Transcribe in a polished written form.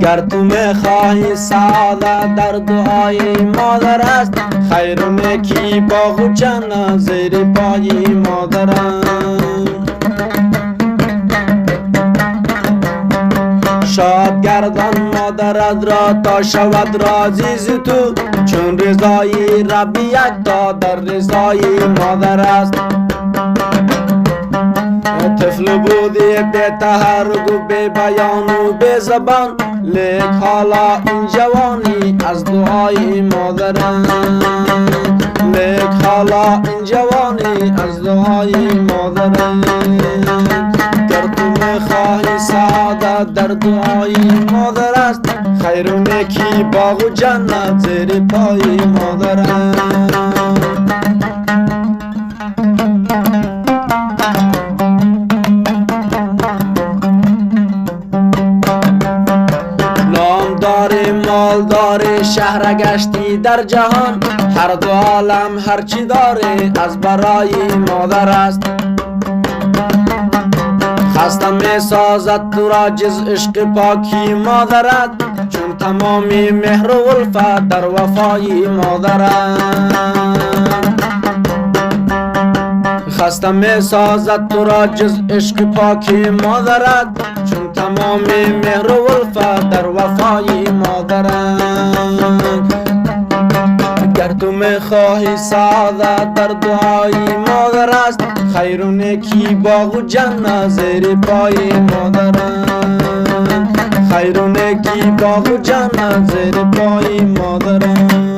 گر تو میخواهی سعادت در دعای مادر است، خیر و نیکی باغ و جنت زیر پای مادر است. شاد گردان مادرت را تا شود راضی ز تو، چون رضای رب یک تا در رضای مادر است. طفل بودی بی تحرک و بی بیان و بی زبان، لیک حالا این جوانی از دعای مادر است. لیک حالا این جوانی از دعای مادر است. گر تو میخواهی سعادت در دعای مادر است، خیر و نیکی باغ و جنت زیر پای مادر است. مالدار شهر گشتی در جهان، هر دو عالم هرچی داره از برای مادر است. خسته می سازد تو را جز عشق پاکی مادرت، چون تمامی مهر و الفت در وفای مادر است. خسته می سازد تو را جز عشق پاکی مادرت، چون تمامی مهر و الفت در وفای مادر است. گر تو میخواهی سعادت در دعای مادر است، خیر و نیکی باغ و جنت زیر پای مادر است. خیر و نیکی باغ و جنت زیر پای مادر است.